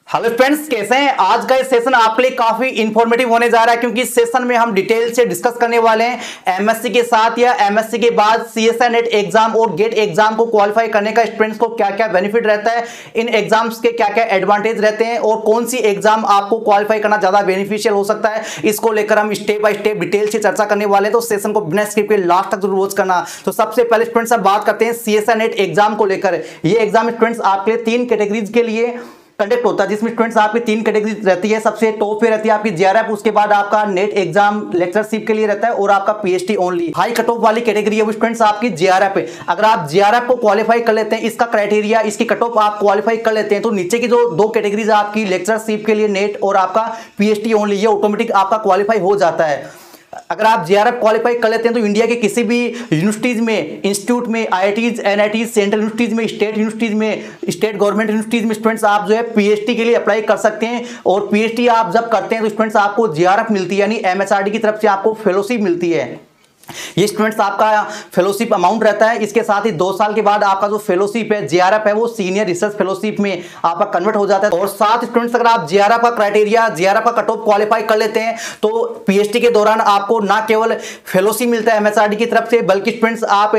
Hello friends, कैसे हैं। आज का इस सेशन आपके लिए काफी इंफॉर्मेटिव होने जा रहा है, क्योंकि इस सेशन में हम डिटेल से डिस्कस करने वाले हैं एमएससी के साथ या एमएससी के बाद सीएसआई नेट एग्जाम और गेट एग्जाम को क्वालिफाई करने का स्टूडेंट्स को क्या क्या बेनिफिट रहता है, इन एग्जाम्स के क्या क्या एडवांटेज रहते हैं और कौन सी एग्जाम आपको क्वालिफाई करना ज्यादा बेनिफिशियल हो सकता है। इसको लेकर हम स्टेप बाय स्टेप डिटेल से चर्चा करने वाले हैं, तो सेशन को बिना स्किप के लास्ट तक जरूर वॉच करना। तो सबसे पहले स्टूडेंट्स हम बात करते हैं सीएसआई नेट एग्जाम को लेकर। ये एग्जाम स्टूडेंट्स आपके लिए 3 कैटेगरीज के लिए कंडक्ट होता है, जिसमें स्टूडेंट्स आपकी 3 कैटेगरी रहती है। सबसे टॉप पे रहती है आपकी जेआरएफ, उसके बाद आपका नेट एग्जाम लेक्चरशिप के लिए रहता है और आपका PhD only. High cut off वाली कैटेगरी है वो स्टूडेंट्स आपकी जेआरएफ है। अगर आप जेआरएफ को क्वालिफाई कर लेते हैं, इसका क्राइटेरिया, इसकी कट ऑफ आप क्वालिफाई कर लेते हैं, तो नीचे की जो 2 कैटेगरीज आपकी लेक्चरशिप के लिए नेट और आपका पीएचडी ओनली, ये ऑटोमेटिक आपका क्वालिफाई हो जाता है। अगर आप जेआरएफ क्वालिफाई कर लेते हैं तो इंडिया के किसी भी यूनिवर्सिटीज में, इंस्टीट्यूट में, आईआईटीज, एनआईटीज, सेंट्रल यूनिवर्सिटीज में, स्टेट यूनिवर्सिटीज में, स्टेट गवर्नमेंट यूनिवर्सिटीज में स्टूडेंट्स आप जो है पीएचडी के लिए अप्लाई कर सकते हैं। और पीएचडी आप जब करते हैं तो स्टूडेंट्स आपको जेआरएफ मिलती है, यानी एमएचआरडी की तरफ से आपको फेलोशिप मिलती है। ये स्टूडेंट्स आपका फेलोशिप अमाउंट रहता है। इसके साथ ही 2 साल के बाद आपका जो फेलोशिप है, जेआरएफ है, वो सीनियर रिसर्च फेलोशिप में आपका कन्वर्ट हो जाता है। और साथ स्टूडेंट्स अगर आप जेआरएफ का क्राइटेरिया, जेआरएफ का कट ऑफ क्वालिफाई कर लेते हैं तो पीएचडी के दौरान आपको ना केवल फेलोशिप मिलता है एमएचआरडी की तरफ से, बल्कि स्टूडेंट्स आप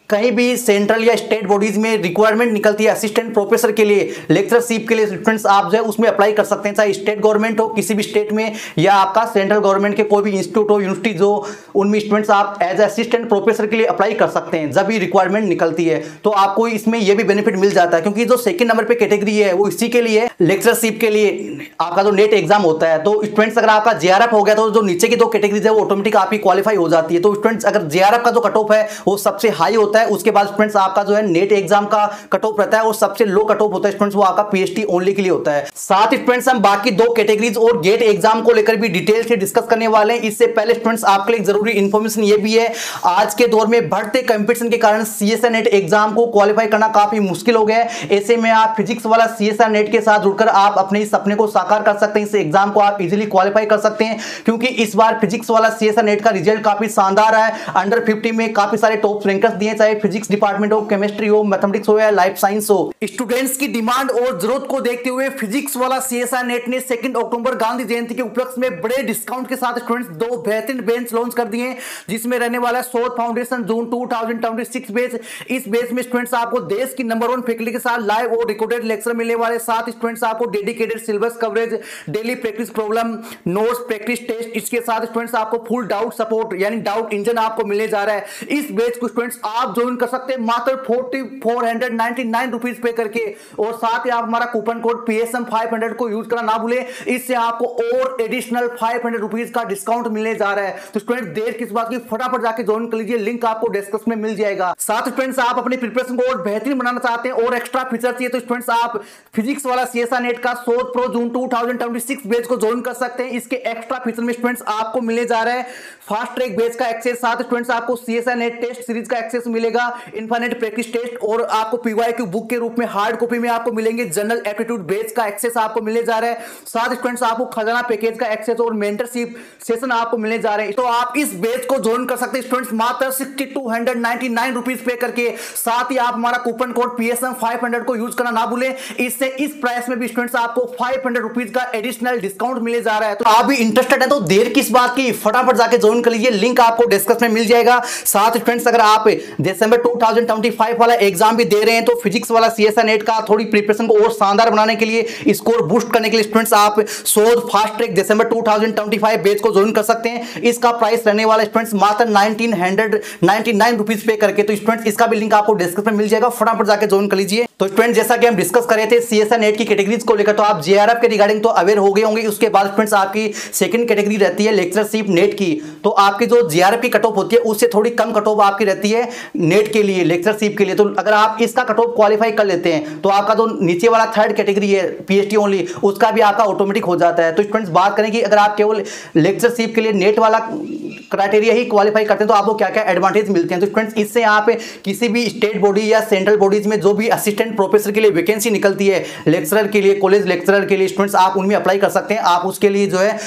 कहीं भी सेंट्रल या स्टेट बॉडीज में रिक्वायरमेंट निकलती है असिस्टेंट प्रोफेसर के लिए, लेक्चरशिप के लिए, स्टूडेंट्स आप जो है उसमें अप्लाई कर सकते हैं, चाहे स्टेट गवर्नमेंट हो किसी भी स्टेट में या आपका सेंट्रल गवर्नमेंट के कोई भी इंस्टीट्यूट हो, यूनिवर्सिटीज हो, उनमें स्टूडेंट्स आप एज असिस्टेंट प्रोफेसर के लिए अप्लाई कर सकते हैं जब भी रिक्वायरमेंट निकलती है। तो आपको इसमें यह भी बेनिफिट मिल जाता है, क्योंकि जो सेकंड नंबर पे कैटेगरी है वो इसी के लिए, लेक्चरशिप के लिए आपका जो नेट एग्जाम होता है। तो स्टूडेंट्स अगर आपका जेआरएफ हो गया तो जो नीचे की 2 कैटेगरीज है वो ऑटोमेटिक आपकी क्वालिफाई हो जाती है। तो स्टूडेंट्स अगर जेआरएफ का जो कट ऑफ है वो सबसे हाई होता है, उसके बाद स्टूडेंट्स आपका जो है नेट एग्जाम का कट ऑफ रहता है और सबसे लो कट ऑफ होता है स्टूडेंट्स वो आपका पीएचडी ओनली के लिए होता है। साथ ही स्टूडेंट्स हम बाकी 2 कैटेगरीज और गेट एग्जाम को लेकर भी डिटेल से डिस्कस करने वाले हैं। इससे पहले स्टूडेंट्स आपके लिए जरूरी इंफॉर्मेशन ये भी है, आज के दौर में बढ़ते कंपटीशन के कारण सीएसआई नेट एग्जाम को क्वालिफाई करना काफी मुश्किल हो गया है। ऐसे में आप फिजिक्स वाला सीएसआई नेट के साथ जुड़कर आप अपने इस सपने को साकार कर सकते हैं, इस एग्जाम को आप इजीली क्वालिफाई कर सकते हैं, क्योंकि इस बार फिजिक्स वाला सीएसआई नेट का रिजल्ट काफी शानदार है। अंडर 50 में काफी सारे टॉप रैंकर्स दिए, चाहे फिजिक्स डिपार्टमेंट हो, केमिस्ट्री हो, मैथमेटिक्स हो या लाइफ साइंस हो। स्टूडेंट्स की डिमांड और जरूरत को देखते हुए फिजिक्स वाला सीएसआई नेट ने 2 अक्टूबर गांधी जयंती के उपलक्ष्य में बड़े डिस्काउंट के साथ स्टूडेंट्स 2 बेहतरीन बेंच लॉन्च कर दिए, जिसमें रहने वाला है शोध फाउंडेशन जून 2026 बैच। इस बैच में स्टूडेंट्स आपको देश की नंबर 1 फैकल्टी के साथ लाइव और रिकॉर्डेड लेक्चर मिलने वाले, साथ स्टूडेंट्स आपको dedicated syllabus coverage, daily practice problem, notes, practice test, इसके साथ स्टूडेंट्स आपको फुल डाउट सपोर्ट यानी डाउट इंजन आपको मिलने जा रहा है। इस बैच को स्टूडेंट्स आप ज्वाइन कर सकते हैं मात्र 499 रुपीज पे करके, और साथ ही आप हमारा कूपन कोड PSM 500 को यूज करना ना भूले, इससे आपको और एडिशनल 500 रुपीज का डिस्काउंट मिलने जा रहा है। तो स्टूडेंट देर किस बात की, फटाफट जाके ज्वाइन कर लीजिए, लिंक आपको डिस्क्रिप्शन में मिल जाएगा। साथ स्टूडेंट्स आप अपनी प्रिपरेशन को और बेहतरीन बनाना चाहते हैं और एक्स्ट्रा फीचर चाहिए तो स्टूडेंट्स आप फिजिक्स वाला सीएसआई नेट का शोध प्रो जून 2026 बैच को ज्वाइन कर सकते हैं। इसके एक्स्ट्रा फीचर में स्टूडेंट्स आपको मिलने जा रहा है फास्ट ट्रैक बैच का एक्सेस, साथ स्टूडेंट्स आपको सीएसआई नेट टेस्ट सीरीज का एक्सेस मिलेगा, इनफाइनाइट प्रैक्टिस टेस्ट, और आपको पीवाईक्यू बुक के रूप में हार्ड कॉपी में आपको मिलेंगे, जनरल एप्टीट्यूड बैच का एक्सेस आपको मिलने जा रहा है। साथ स्टूडेंट्स आपको खजाना पैकेज का एक्सेस और मेंटरशिप सेशन आपको मिलने जा रहे हैं। तो आप इस बैच को ज्वाइन कर सकते हैं स्टूडेंट्स मात्र 6299 रुपीज पे करके। साथ ही आप हमारा कूपन कोड PSM 500 को यूज करना ना भूलें, इससे इस प्राइस में भी स्टूडेंट्स आपको 500 रुपीज का एडिशनल डिस्काउंट मिलने जा रहा है। तो आप भी इंटरेस्टेड है तो देर किस बात की, फटाफट जाके ज्वाइन कर लीजिए, लिंक आपको डिस्क्रिप्शन में मिल जाएगा। साथ स्टूडेंट्स अगर आप दिसंबर 2025 वाला एग्जाम भी दे रहे हैं तो फिजिक्स वाला सीएसआई नेट का थोड़ी प्रिपरेशन को और शानदार बनाने के लिए, स्कोर बूस्ट करने के लिए स्टूडेंट्स आप शोध फास्ट ट्रैक दिसंबर 2025 बैच को ज्वाइन कर सकते हैं। इसका प्राइस रहने वाला स्टूडेंट्स मात्र 1999 रुपीज पे करके। तो स्टूडेंट्स इसका भी लिंक आपको डिस्क्रिप्शन में मिल जाएगा, फटाफट जाके ज्वाइन कर लीजिए। तो स्टूडेंट जैसा कि हम डिस्कस कर रहे थे सीएसआई नेट की कैटेगरीज को लेकर, तो आप जेआरएफ के रिगार्डिंग तो अवेयर हो गए होंगे। उसके बाद स्टूडेंट्स आपकी सेकंड कैटेगरी रहती है लेक्चरशिप नेट की। तो आपकी जो जेआरएफ की कट ऑफ होती है उससे थोड़ी कम कट ऑफ आपकी रहती है नेट के लिए, लेक्चरशिप के लिए। तो अगर आप इसका कट ऑफ क्वालिफाई कर लेते हैं तो आपका जो नीचे वाला 3rd कैटेगरी है पीएचडी ओनली, उसका भी आपका ऑटोमेटिक हो जाता है। तो स्टूडेंट्स बात करें कि अगर आप केवल लेक्चरशिप के लिए नेट वाला क्राइटेरिया ही क्वालिफाई करते हैं तो आपको क्या क्या एडवांटेज मिलते हैं। तो स्टूडेंट्स इससे आप किसी भी स्टेट बॉडी या सेंट्रल बॉडीज में जो भी असिस्टेंट प्रोफेसर के लिए वैकेंसी निकलती है, लेक्चरर के लिए, कॉलेज लेक्चरर के लिए, स्टूडेंट्स आप उनमें अप्लाई कर सकते हैं। आप उसके लिए जो है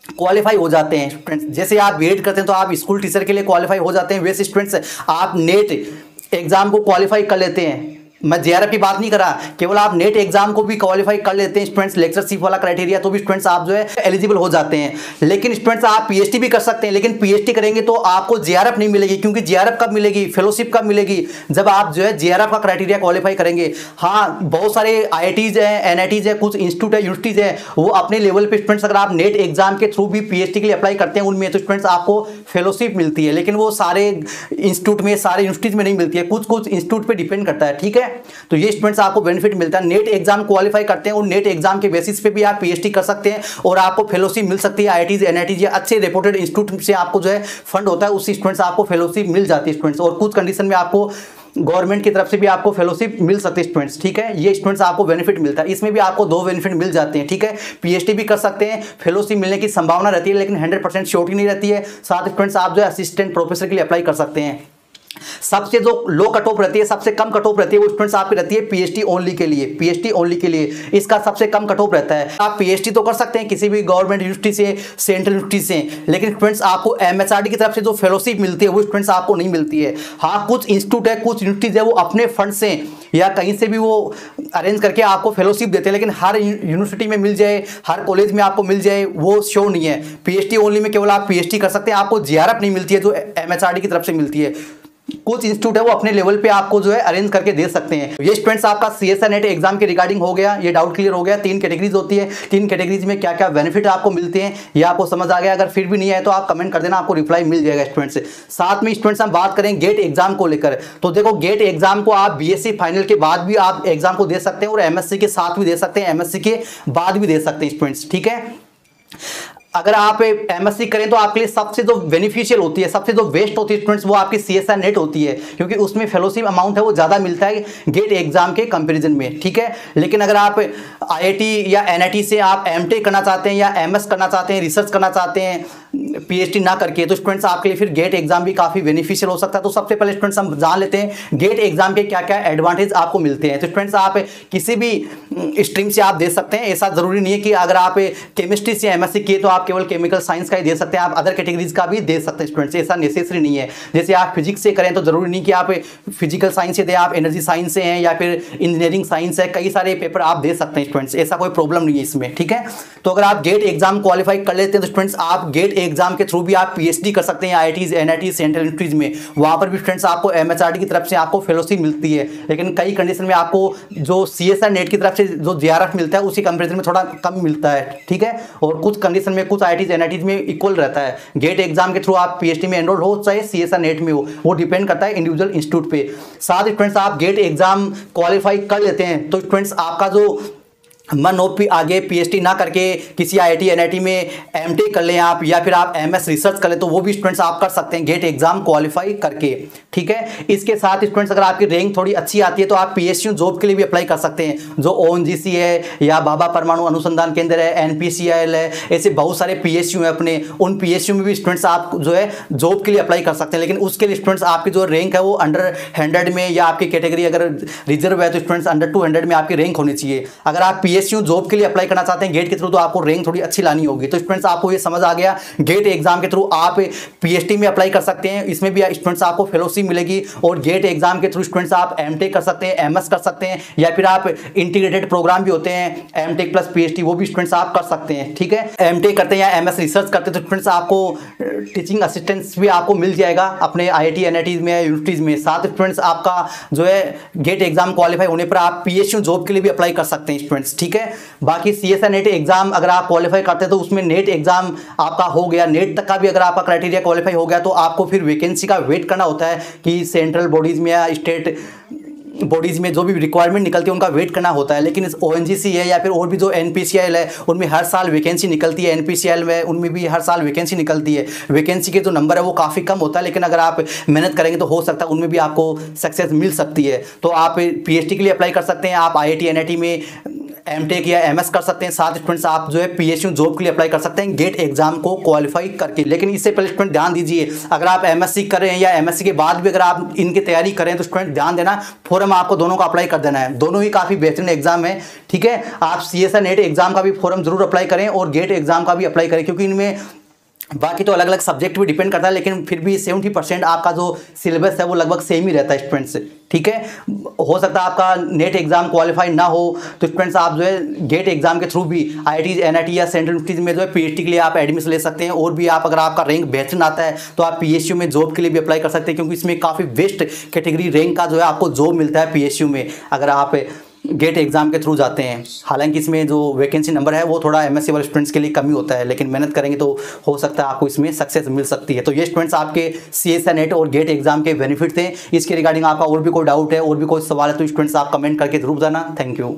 क्वालिफाई हो जाते हैं स्टूडेंट्स। जैसे आप बीएड करते हैं तो आप स्कूल टीचर के लिए क्वालिफाई हो जाते हैं, वैसे स्टूडेंट्स आप नेट एग्जाम को क्वालिफाई कर लेते हैं। मैं जेआरएफ की बात नहीं कर रहा, केवल आप नेट एग्जाम को भी क्वालिफाई कर लेते हैं स्टूडेंट्स, लेक्चरशिप वाला क्राइटेरिया, तो भी स्टूडेंट्स आप जो है एलिजिबल हो जाते हैं। लेकिन स्टूडेंट्स आप पीएचडी भी कर सकते हैं, लेकिन पीएचडी करेंगे तो आपको जेआरएफ नहीं मिलेगी, क्योंकि जेआरएफ कब मिलेगी, फेलोशिप कब मिलेगी, जब आप जो है जेआरएफ का क्राइटेरिया क्वालिफाई करेंगे। हाँ, बहुत सारे आईआईटीज है, एनआईटीज है, कुछ इंस्टीट्यूट है, यूनिवर्सिटीज है, वो अपने लेवल पे स्टूडेंट्स अगर आप नेट एग्जाम के थ्रू भी पीएचडी के लिए अप्लाई करते हैं, उनमें तो स्टूडेंट्स आपको फेलोशिप मिलती है। लेकिन वो सारे इंस्टीट्यूट में, सारे यूनिवर्सिटीज में नहीं मिलती है, कुछ कुछ इंस्टीट्यूट पे डिपेंड करता है। ठीक है, तो ये स्टूडेंट्स आपको बेनिफिट मिलता है। नेट एग्जाम क्वालिफाई करते हैं और नेट एग्जाम के बेसिस पे भी आप पीएचडी कर सकते हैं और आपको फेलोशिप मिल सकती है। आईआईटीज, एनआईटीज या अच्छे रेपुटेड इंस्टीट्यूट से आपको जो है फंड होता है, उससे स्टूडेंट्स आपको फेलोशिप मिल जाती है स्टूडेंट्स। और कुछ कंडीशन में आपको गवर्नमेंट की तरफ से भी आपको फेलोशिप मिल सकती है स्टूडेंट्स। ठीक है, ये स्टूडेंट्स आपको बेनिफिट मिलता है। इसमें भी आपको 2 बेनिफिट मिल जाते हैं। ठीक है, पीएचडी भी कर सकते हैं, फेलोशिप मिलने की संभावना रहती है, लेकिन 100% श्योरिटी नहीं रहती है। साथ स्टूडेंट्स आप जो है असिस्टेंट प्रोफेसर के लिए अप्लाई कर सकते हैं। सबसे जो लो कट ऑफ रहती है, सबसे कम कट ऑफ रहती है, वो स्टूडेंट्स आपकी रहती है पीएचडी ओनली के लिए। पीएचडी ओनली के लिए इसका सबसे कम कट ऑफ रहता है। आप पीएचडी तो कर सकते हैं किसी भी गवर्नमेंट यूनिवर्सिटी से, सेंट्रल यूनिवर्सिटी से, लेकिन स्टूडेंट्स आपको एमएचआरडी की तरफ से जो फेलोशिप मिलती है वो स्टूडेंट्स आपको नहीं मिलती है। हाँ, कुछ इंस्टीट्यूट है, कुछ यूनिवर्सिटीज है, वो अपने फंड से या कहीं से भी वो अरेंज करके आपको फेलोशिप देते हैं, लेकिन हर यूनिवर्सिटी में मिल जाए, हर कॉलेज में आपको मिल जाए, वो श्योर नहीं है। पीएचडी ओनली में केवल आप पीएचडी कर सकते हैं, आपको जेआरएफ नहीं मिलती है जो एमएचआरडी की तरफ से मिलती है। कुछ इंस्टीट्यूट है वो अपने लेवल पे आपको जो है अरेंज करके दे सकते हैं। ये स्टूडेंट्स आपका सीएसआई नेट एग्जाम के रिगार्डिंग हो गया, ये डाउट क्लियर हो गया। 3 कैटेगरीज होती है, 3 कैटेगरीज में क्या क्या बेनिफिट आपको मिलते हैं ये आपको समझ आ गया। अगर फिर भी नहीं आए तो आप कमेंट कर देना, आपको रिप्लाई मिल जाएगा स्टूडेंट्स। साथ में स्टूडेंट्स हम बात करें गेट एग्जाम को लेकर, तो देखो गेट एग्जाम को आप बीएससी फाइनल के बाद भी आप एग्जाम को दे सकते हैं और एमएससी के साथ भी दे सकते हैं, एमएससी के बाद भी दे सकते हैं स्टूडेंट्स। ठीक है, अगर आप एमएससी करें तो आपके लिए सबसे जो बेनिफिशियल होती है, सबसे जो बेस्ट होती है स्टूडेंट्स, वो आपकी सीएसआई नेट होती है, क्योंकि उसमें फेलोशिप अमाउंट है वो ज़्यादा मिलता है गेट एग्जाम के कंपैरिजन में। ठीक है, लेकिन अगर आप आईआईटी या एनआईटी से आप एमटेक करना चाहते हैं या एमएस करना चाहते हैं, रिसर्च करना चाहते हैं पीएचडी ना करके, तो स्टूडेंट्स आपके लिए फिर गेट एग्जाम भी काफ़ी बेनिफिशियल हो सकता है। तो सबसे पहले स्टूडेंट्स हम जान लेते हैं गेट एग्जाम के क्या क्या एडवांटेज आपको मिलते हैं। तो स्टूडेंट्स आप किसी भी स्ट्रीम से आप दे सकते हैं, ऐसा जरूरी नहीं है कि अगर आप केमिस्ट्री से एमएससी किए तो आप केवल केमिकल साइंस का ही दे सकते हैं, आप अदर कैटेगरीज का भी दे सकते हैं स्टूडेंट्स, ऐसा नेसेसरी नहीं है। जैसे आप फिजिक्स से करें तो जरूरी नहीं कि आप फिजिकल साइंस से दें, आप एनर्जी साइंस से हैं या फिर इंजीनियरिंग साइंस है, कई सारे पेपर आप दे सकते हैं स्टूडेंट्स, ऐसा कोई प्रॉब्लम नहीं है इसमें। ठीक है, तो अगर आप गेट एग्जाम क्वालिफाई कर लेते हैं तो स्टूडेंट्स आप गेट एग्जाम के थ्रू भी आप पीएचडी कर सकते हैं आईआईटीज, एनआईटीज, सेंट्रल यूनिवर्सिटीज में। वहां पर भी स्टूडेंट्स आपको एमएचआरडी की तरफ से आपको फेलोशिप मिलती है, लेकिन कई कंडीशन में आपको जो सीएसआई नेट की तरफ से जो जेआरएफ मिलता है उसी कंपेरिजन में थोड़ा कम मिलता है। ठीक है, और कुछ कंडीशन में कुछ आईआईटीज, एनआईटीज में इक्वल रहता है। गेट एग्जाम के थ्रू आप पीएचडी में एनरोल हो चाहे सीएसआई नेट में हो, वो डिपेंड करता है इंडिविजुअल इंस्टीट्यूट पे। साथ ही स्टूडेंट्स आप गेट एग्जाम क्वालिफाई कर लेते हैं तो स्टूडेंट्स आपका जो मन हो आगे पीएचडी ना करके किसी आईआईटी, एनआईटी में एमटेक कर लें आप, या फिर आप एमएस रिसर्च कर लें, तो वो भी स्टूडेंट्स आप कर सकते हैं गेट एग्जाम क्वालिफाई करके। ठीक है, इसके साथ स्टूडेंट्स अगर आपकी रैंक थोड़ी अच्छी आती है तो आप पीएसयू जॉब के लिए भी अप्लाई कर सकते हैं, जो ओएनजीसी है या भाभा परमाणु अनुसंधान केंद्र है, एनपीसीएल है, ऐसे बहुत सारे पीएसयू हैं अपने, उन पीएसयू में भी स्टूडेंट्स आप जो है जॉब के लिए अप्लाई कर सकते हैं। लेकिन उसके लिए स्टूडेंट्स आपकी जो रैंक है वो अंडर 100 में, या आपकी कैटेगरी अगर रिजर्व है तो स्टूडेंट्स अंडर 200 में आपकी रैंक होनी चाहिए। अगर आप पीएसयू जॉब के लिए अप्लाई करना चाहते हैं गेट के थ्रू तो आपको रैंक थोड़ी अच्छी लानी होगी। तो स्टूडेंट्स आपको ये समझ आ गया, गेट एग्जाम के थ्रू आप पीएचडी में अप्लाई कर सकते हैं, इसमें भी स्टूडेंट्स आपको फेलोशिप मिलेगी, और गेट एग्जाम के थ्रू स्टूडेंट्स आप एमटेक कर सकते हैं, एमएस कर सकते हैं, या फिर आप इंटीग्रेटेड प्रोग्राम भी होते हैं एमटेक प्लस पीएचडी, वो भी स्टूडेंट्स आप कर सकते हैं। ठीक है, एमटेक करते हैं या एमएस रिसर्च करते हैं तो स्टूडेंट्स आपको टीचिंग असिस्टेंस भी आपको मिल जाएगा अपने आईआईटी, एनआईटीज में, यूनिवर्सिटीज में। साथ स्टूडेंट्स आपका जो है गेट एग्जाम क्वालिफाई होने पर आप पीएचयू जॉब के लिए भी अप्लाई कर सकते हैं स्टूडेंट्स। ठीक है, बाकी सीएसआई नेट एग्जाम अगर आप क्वालिफाई करते हैं तो उसमें नेट एग्जाम आपका हो गया, नेट तक का भी अगर आपका क्राइटेरिया क्वालिफाई हो गया तो आपको फिर वैकेंसी का वेट करना होता है कि सेंट्रल बॉडीज में या स्टेट बॉडीज में जो भी रिक्वायरमेंट निकलती है उनका वेट करना होता है। लेकिन इस ओएनजीसी है या फिर और भी जो एनपीसीएल है उनमें हर साल वैकेंसी निकलती है, एनपीसीएल में उनमें भी हर साल वैकेंसी निकलती है। वैकेंसी के जो नंबर है वो काफ़ी कम होता है, लेकिन अगर आप मेहनत करेंगे तो हो सकता है उनमें भी आपको सक्सेस मिल सकती है। तो आप पीएचडी के लिए अप्लाई कर सकते हैं, आप आईआईटी, एनआईटी में एमटेक या एमएस कर सकते हैं। साथ स्टूडेंट्स आप जो है पीएचयू जॉब के लिए अप्लाई कर सकते हैं गेट एग्जाम को क्वालिफाई करके। लेकिन इससे पहले स्टूडेंट ध्यान दीजिए, अगर आप एमएससी कर रहे हैं या एमएससी के बाद भी अगर आप इनकी तैयारी करें तो स्टूडेंट ध्यान देना, फॉरम आपको दोनों का अप्लाई कर देना है। दोनों ही काफ़ी बेहतरीन एग्जाम है। ठीक है, आप सीएसआई नेट एग्जाम का भी फॉरम जरूर अप्लाई करें और गेट एग्जाम का भी अप्लाई करें, क्योंकि इनमें बाकी तो अलग अलग सब्जेक्ट भी डिपेंड करता है, लेकिन फिर भी 70% आपका जो सिलेबस है वो लगभग सेम ही रहता है स्टूडेंट्स। ठीक है, हो सकता है आपका नेट एग्जाम क्वालिफाई ना हो तो स्टूडेंट्स आप जो है गेट एग्जाम के थ्रू भी IIT NIT या सेंट्रल यूनिवर्सिटीज में जो है PhD के लिए आप एडमिशन ले सकते हैं। और भी आप अगर आपका रैंक बेहतरीन आता है तो आप PSU में जॉब के लिए भी अप्लाई कर सकते हैं, क्योंकि इसमें काफ़ी बेस्ट कैटेगरी रैंक का जो है आपको जॉब मिलता है PSU में अगर आप गेट एग्जाम के थ्रू जाते हैं। हालांकि इसमें जो वैकेंसी नंबर है वो थोड़ा MSc वाले स्टूडेंट्स के लिए कम ही होता है, लेकिन मेहनत करेंगे तो हो सकता है आपको इसमें सक्सेस मिल सकती है। तो ये स्टूडेंट्स आपके CSA नेट और गेट एग्जाम के बेनिफिट थे। इसके रिगार्डिंग आपका और भी कोई डाउट है और भी कोई सवाल है तो स्टूडेंट्स आप कमेंट करके जरूर बताना। Thank you.